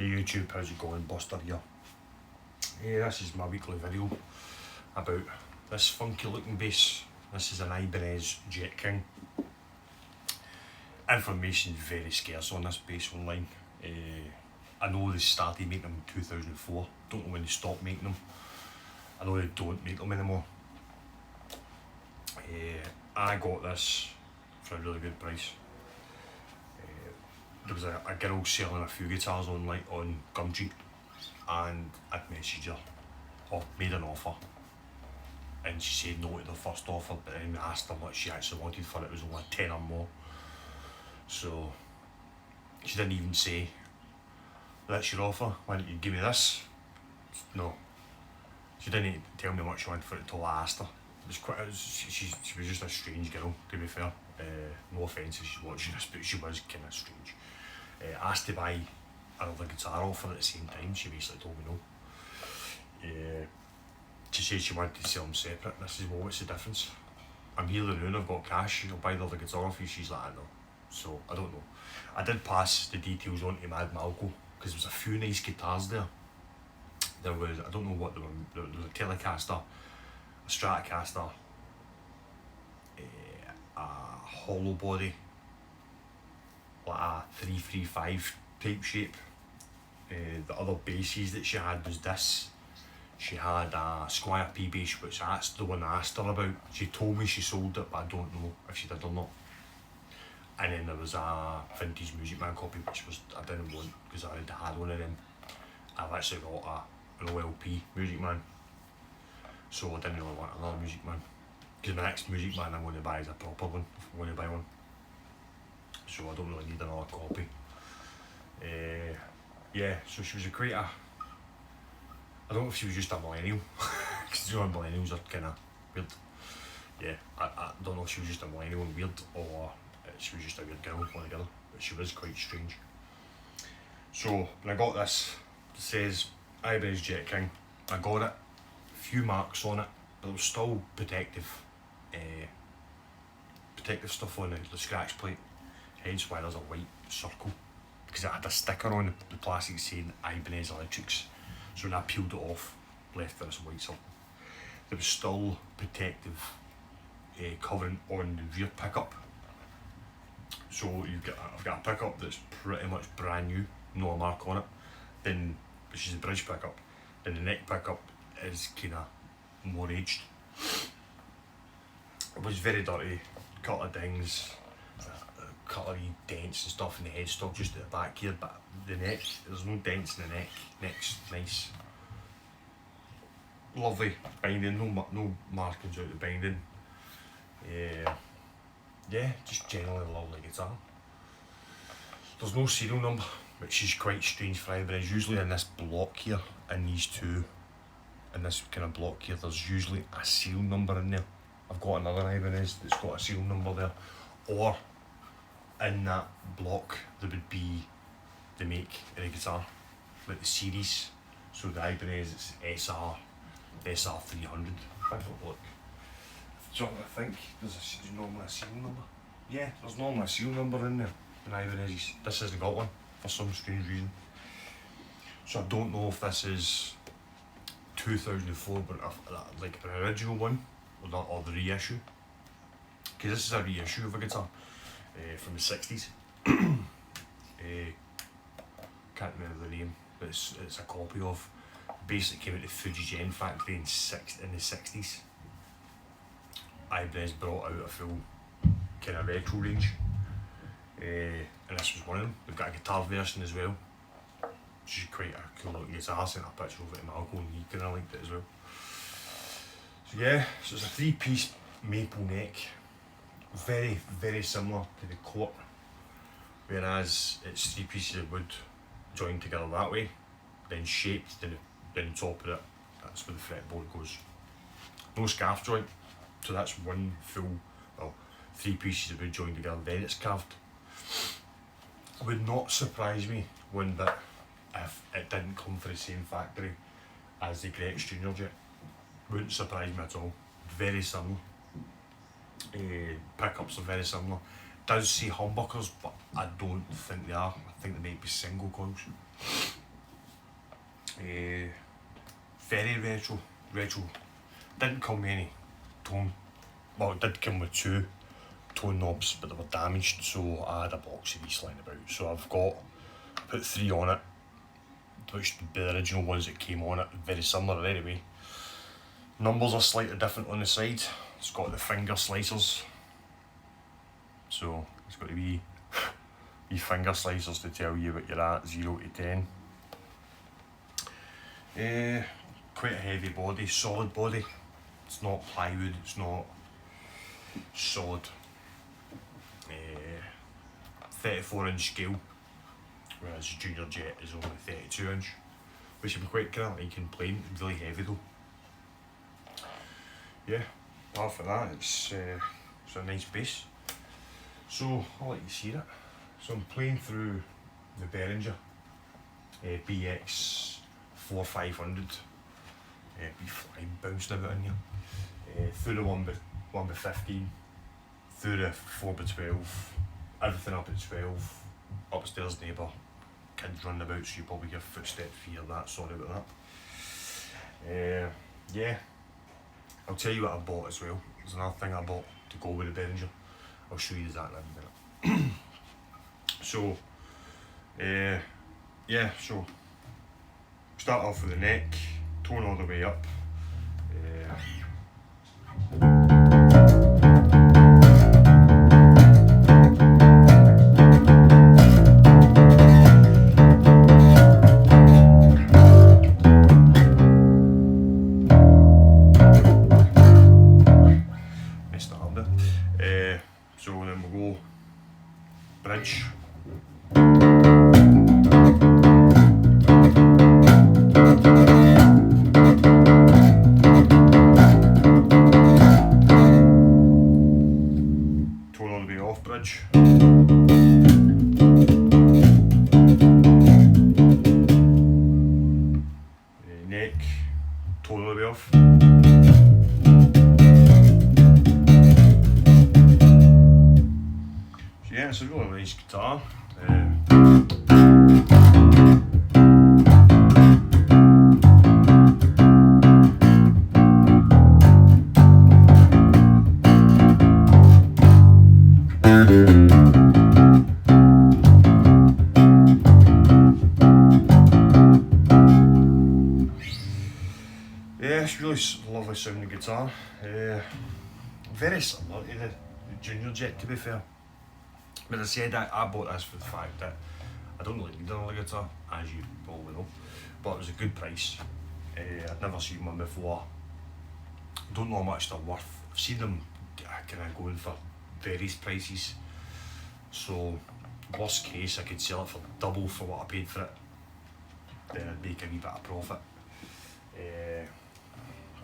Hey YouTube, how's it going? Buster here. This is my weekly video about this funky looking bass. This is an Ibanez Jet King. Information very scarce on this bass online. I know they started making them in 2004. Don't know when they stopped making them. I know they don't make them anymore. I got this for a really good price. There was a girl selling a few guitars online on Gumtree, and I'd messaged her, or made an offer, and she said no to the first offer, but then I asked her what she actually wanted for it. It was only 10 or more. So she didn't even say, that's your offer, why don't you give me this? No. She didn't tell me how much she wanted for it until I asked her. She was just a strange girl, to be fair. No offence if she's watching this, but she was kind of strange. Asked to buy another guitar off her at the same time. She basically told me no. She said she wanted to sell them separate, and I said, well, what's the difference? I'm here the noon, I've got cash, I'll buy the other guitar off you. She's like, I know. So, I don't know. I did pass the details on to Mad Malco, because there was a few nice guitars there. There was, I don't know what they were, there was a Telecaster, a Stratocaster, a hollow body, like a 335 type shape. The other basses that she had was this. She had a Squire P bass, which that's the one I asked her about. She told me she sold it, but I don't know if she did or not. And then there was a vintage Music Man copy, which I didn't want because I already had one of them. I've actually got an OLP Music Man, so I didn't really want another Music Man, because my next Music Man I'm going to buy is a proper one, if I'm going to buy one. So I don't really need another copy. Yeah, so she was quite a, I don't know if she was just a millennial, because you know millennials are kind of weird. Yeah, I don't know if she was just a millennial and weird, or she was just a weird girl altogether, but she was quite strange. So when I got this, it says Ibanez Jet King. I got it, a few marks on it, but there was still protective stuff on the scratch plate, hence why there's a white circle, because it had a sticker on the plastic saying Ibanez Electrics. So when I peeled it off, left this white circle. There was still protective covering on the rear pickup. So I've got a pickup that's pretty much brand new, no a mark on it. Then, which is a bridge pickup. Then the neck pickup is kind of more aged. It was very dirty, couple of dings, a couple of dents and stuff in the headstock just at the back here, but the neck, there's no dents in the neck. Neck's nice. Lovely binding, no markings out the binding. Yeah, just generally a lovely guitar. There's no serial number, which is quite strange for Ibanez. Usually in this block here, in these two, in this kind of block here, there's usually a serial number in there. I've got another Ibanez that's got a serial number there, or in that block there would be the make of the guitar, like the series. So the Ibanez, it's SR, SR300. If I don't look. So I think there's normally a serial number. Yeah, there's normally a serial number in there in Ibanez. This hasn't got one for some strange reason. So I don't know if this is 2004, but like an original one, or the reissue. Because this is a reissue of a guitar from the 60s. Can't remember the name, but it's a copy of. Basically came out of Fujigen factory in the 60s. Ibanez brought out a full kind of retro range, and this was one of them. They've got a guitar version as well, which is quite a cool looking guitar. I sent a picture of it to Malco and he kind of liked it as well. So yeah, so it's a 3-piece maple neck, very very similar to the Court, whereas it's 3 pieces of wood joined together that way, then shaped, then on top of it, that's where the fretboard goes. No scarf joint. So that's one full, well, 3 pieces of wood joined together, then it's carved. It would not surprise me one bit if it didn't come from the same factory as the Gretsch Junior Jet. Wouldn't surprise me at all. Very similar. Pickups are very similar. Does say humbuckers, but I don't think they are. I think they might be single coils. Very retro. Didn't come with any tone. Well, it did come with 2 tone knobs, but they were damaged, so I had a box of these lying about. So I put 3 on it, which would be the original ones that came on it, very similar anyway. Numbers are slightly different on the side. It's got the finger slicers, so it's got to be finger slicers to tell you what you're at, 0 to 10. Quite a heavy body, solid body. It's not plywood, it's not solid. 34-inch scale, whereas Junior Jet is only 32-inch, which would be quite kind of like and plain, really heavy though. Yeah, apart from that, it's a nice bass. So I'll let you see it. So I'm playing through the Behringer BX 4500. Be flying bouncing about in here. Through the 1x15, through the 4x12, everything up at 12, upstairs neighbour, kids running about, so you probably hear footsteps if you hear that, sorry about that. Yeah, I'll tell you what I bought as well. There's another thing I bought to go with the Behringer. I'll show you that in a minute. So, yeah, so start off with the neck, tone all the way up. Messed that up there. So then we'll go bridge. Tone all the way off bridge. Neck, tone all the way off. So yeah, it's a really nice guitar. Yeah, it's really lovely sounding guitar. Very similar to the Junior Jet, to be fair. But as I said, I bought this for the fact that I don't really need another guitar, as you probably know, but it was a good price. I'd never seen one before. Don't know how much they're worth. I've seen them kind of going for various prices. So, worst case, I could sell it for double for what I paid for it. Then I'd make a wee bit of profit. I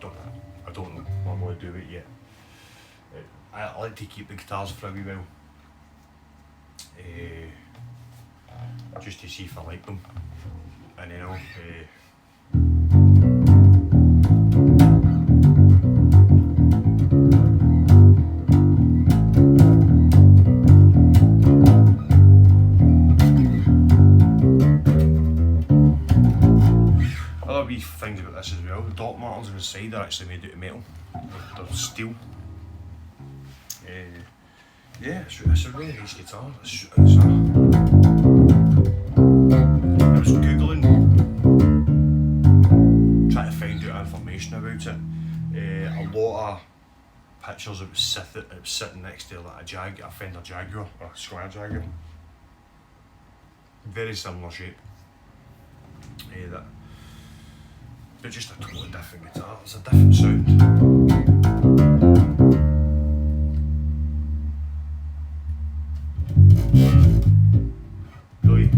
don't know what I'm going to do with it yet. I like to keep the guitars for a wee while. Just to see if I like them, and then other wee things about this as well. The dot markers on the side are actually made out of metal. They're steel. Yeah, it's a really nice guitar. I was googling, trying to find out information about it. A lot of pictures it was sitting next to like a Fender Jaguar or a Squire Jaguar. Very similar shape. But just a totally different guitar. It's a different sound. Really.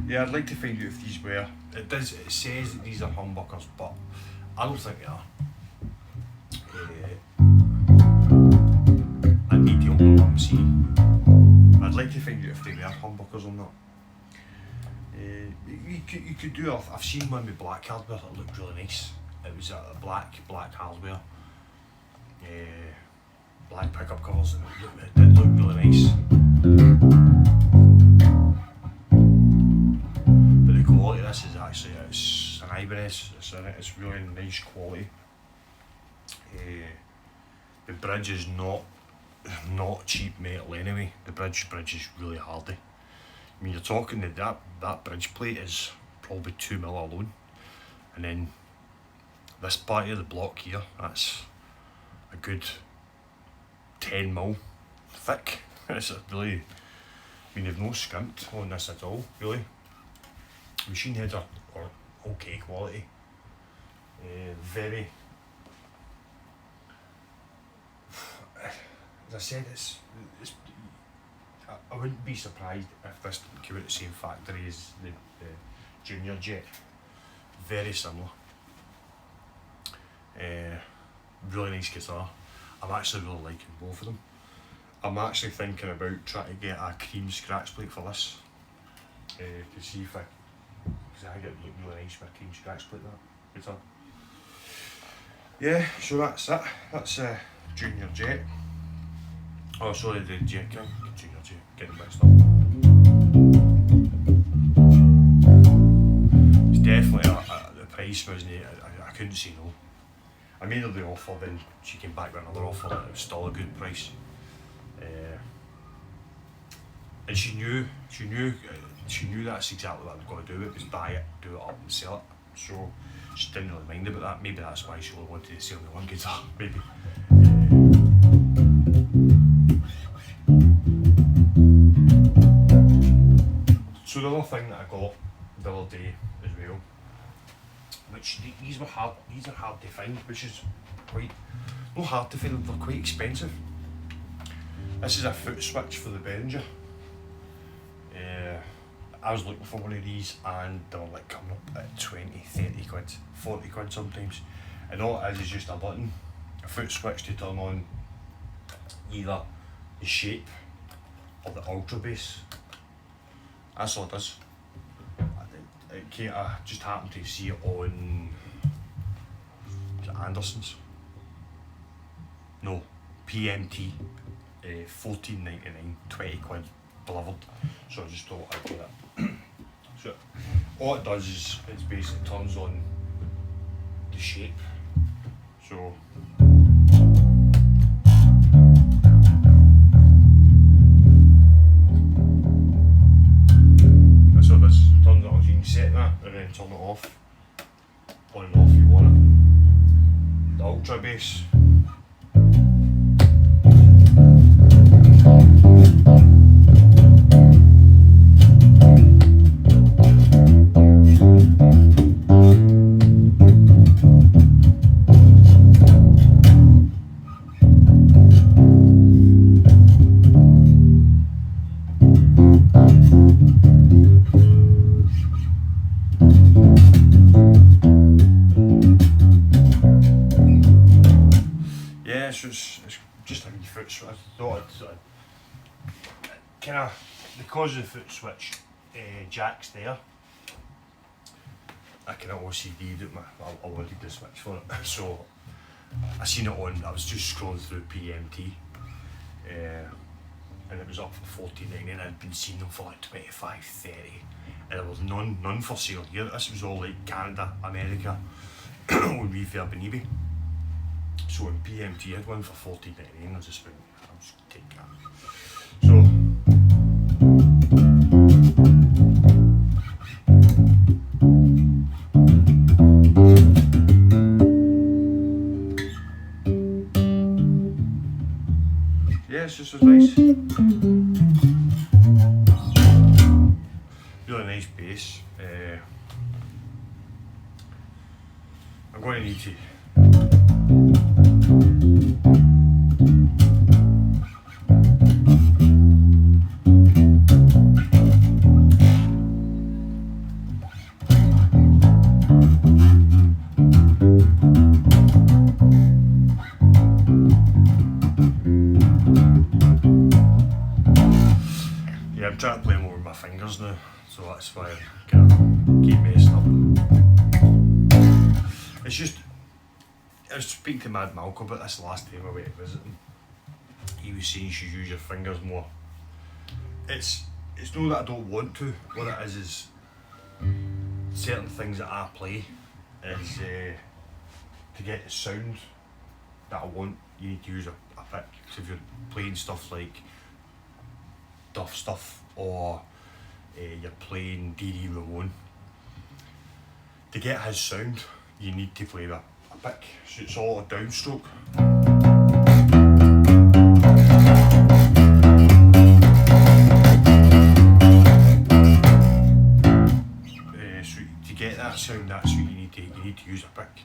Yeah, I'd like to find out if these were. It says that these are humbuckers, but I don't think they are. I need to open them up and see. I'd like to find out if they were humbuckers or not. You could do. I've seen one with black hardware that looked really nice. It was black hardware, black pickup covers, and it did look really nice. really nice quality. The bridge is not cheap metal anyway. The bridge is really hardy. I mean, you're talking that bridge plate is probably 2 mil alone, and then this part of the block here, that's a good 10 mil thick. It's really, I mean, they've no scrimped on this at all, really. Machine heads are okay quality. Very, as I said, it's I wouldn't be surprised if this came out the same factory as the Junior Jet. Very similar. Really nice guitar. I'm actually really liking both of them. I'm actually thinking about trying to get a cream scratch plate for this, to see if because I think it would look really nice with a cream scratch plate, that guitar. Yeah, so that's it. That's Junior Jet. Oh, sorry, the Jet King. Junior Jet, getting mixed up. It's definitely the price wasn't it? I couldn't say no. I made her the offer, then she came back with another offer and it was still a good price. And she knew that's exactly what I was going to do. It was buy it, do it up and sell it. So she didn't really mind about that. Maybe that's why she only wanted to sell me one guitar, maybe. So the other thing that I got the other day as well, which these are hard to find, which is quite, not hard to find, they're quite expensive. This is a foot switch for the Behringer. I was looking for one of these and they were like coming up at 20, 30 quid, 40 quid sometimes. And all it is just a button, a foot switch to turn on either the shape or the ultra bass. That's all it does. I just happened to see it on, is it Anderson's? No, PMT, $14.99, 20 quid delivered. So I just thought I'd get it. So all it does is it basically turns on the shape. So that's all it does. Turns it on. So you can set that and then turn it off. On and off if you want it. The ultra bass. It's just a wee foot switch. I thought I'd kind of, because of the foot switch jack's there, I kind of OCD'd it. I wanted the switch for it. So I seen it on, I was just scrolling through PMT and it was up for $14.99 and I'd been seeing them for like 25, 30 and there was none for sale here. This was all like Canada, America, on refurb and eBay. So in PMT I had one for $14.99, I just went, I'll just take that. So yeah, it's just as nice. Really nice bass. I'm going to need to I'm trying to play more with my fingers now, so that's why I kind of keep messing up. It's just, I was speaking to Mad Malcolm about this last time I went to visit him. He was saying you should use your fingers more. It's not that I don't want to, what it is certain things that I play is to get the sound that I want, you need to use a pick. So if you're playing stuff like Duff Stuff or you're playing D.D. Ramone, to get his sound, you need to play with a pick. So it's all a downstroke. So to get that sound, that's what you need to use a pick.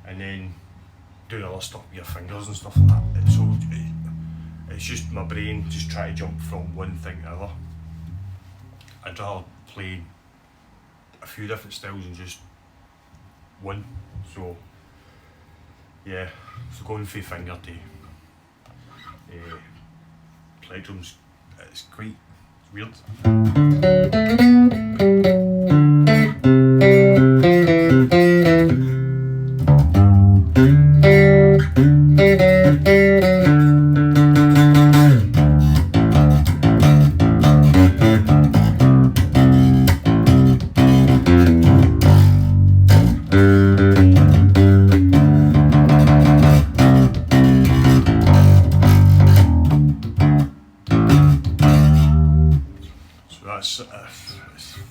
And then doing other stuff with your fingers and stuff like that. It's just my brain just trying to jump from one thing to another. I'd rather play a few different styles than just one. So yeah, so going from finger to plectrums, it's quite weird.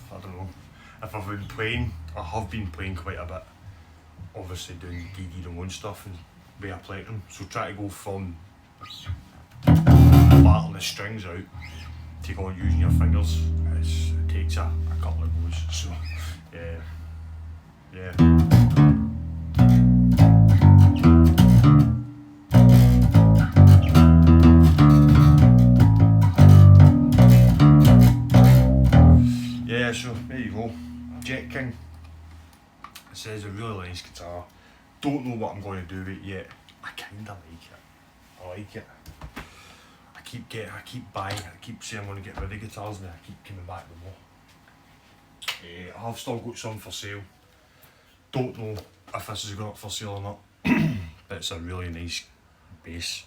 I don't know, if I've been playing, I have been playing quite a bit, obviously doing D.D. Ramone stuff and with a plectrum, so try to go from battling the strings out to going using your fingers, it takes a couple of goes, so yeah. So there you go, Jet King. It says a really nice guitar. Don't know what I'm going to do with it yet. I kinda like it. I like it. I keep buying. I keep saying I'm going to get rid of guitars, and I keep coming back with more. I have still got some for sale. Don't know if this is going up for sale or not. But it's a really nice bass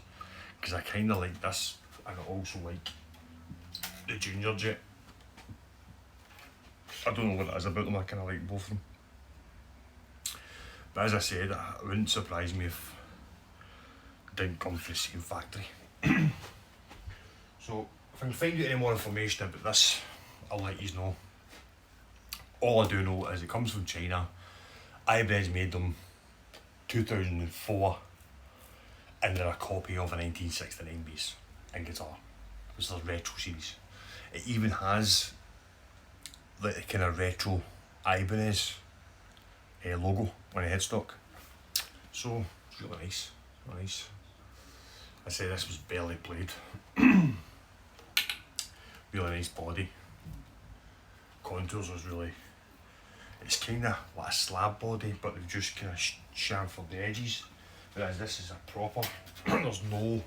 because I kinda like this, and I also like the Junior Jet. I don't know what it is about them, I kinda like both of them. But as I said, it wouldn't surprise me if it didn't come from the same factory. So if I can find out any more information about this, I'll let you know. All I do know is it comes from China. Ibanez made them 2004, and they're a copy of a 1969 bass and guitar. It's their retro series. It even has like the kind of retro Ibanez logo on the headstock. So it's really nice, really nice. I say this was barely played. Really nice body. Contours was really, it's kind of like a slab body, but they've just kind of chamfered the edges. Whereas this is a proper, there's no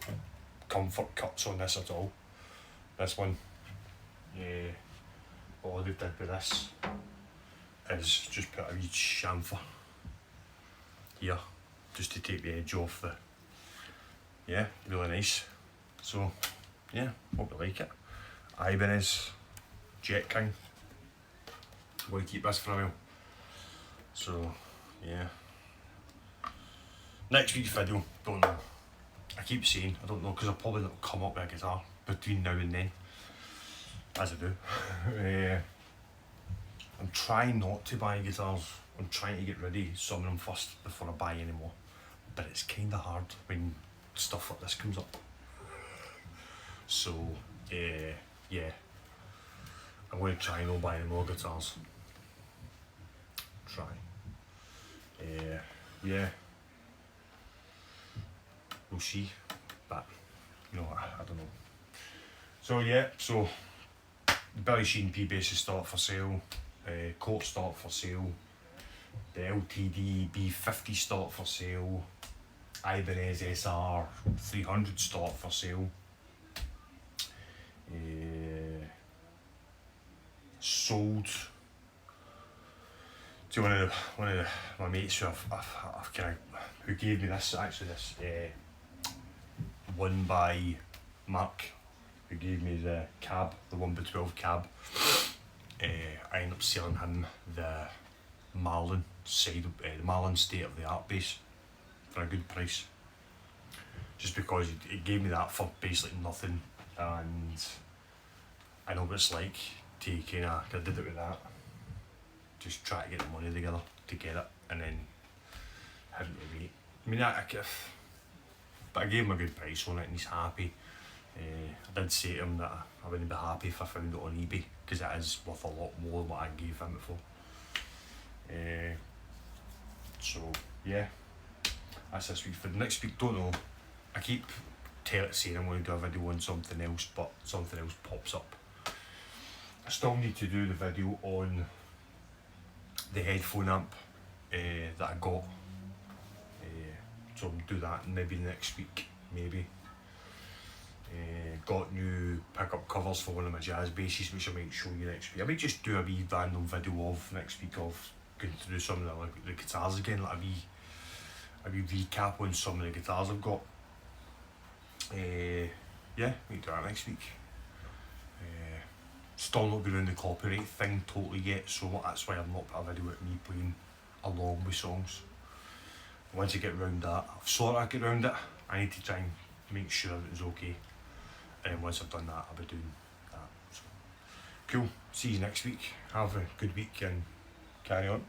comfort cuts on this at all. This one, yeah. All they've did with this is just put a wee chamfer here, just to take the edge off the, yeah, really nice. So, yeah, hope you like it. Ibanez, Jet King. I'm going to keep this for a while. So, yeah. Next week's video, don't know. I keep saying, I don't know, because I'll probably not come up with a guitar between now and then. As I do. I'm trying not to buy guitars. I'm trying to get rid of some of them first before I buy any more. But it's kind of hard when stuff like this comes up. So, yeah. I'm going to try not buy any more guitars. Try. Yeah. We'll see. But, you know, I don't know. So, yeah, so Billy Sheen P bases start for sale, Court start for sale, the LTD B50 start for sale, Ibanez SR 300 start for sale, sold to one of my mates who who gave me this, actually this one by Mark, who gave me the cab, the 1x12 cab. I ended up selling him the Marlin the Marlin state of the art bass for a good price. Just because it gave me that for basically nothing, and I know what it's like to kind of, I did it with that, just try to get the money together to get it, and then having to wait. I mean, but I gave him a good price on it and he's happy. I did say to him that I wouldn't be happy if I found it on eBay, because it is worth a lot more than what I gave him it for. So yeah, that's this week. For the next week, don't know. I keep saying I'm going to do a video on something else, but something else pops up. I still need to do the video on the headphone amp that I got. So I'll do that maybe next week, maybe. Got new pickup covers for one of my jazz basses, which I might show you next week. I might just do a wee random video of next week of going through some of the guitars again, like a wee recap on some of the guitars I've got. Yeah, we do that next week. Still not going around the copyright thing totally yet, so that's why I've not put a video with me playing along with songs. Once I get around that, I've sort of get around it, I need to try and make sure it was okay. And once I've done that, I'll be doing that. So, cool, see you next week. Have a good week and carry on.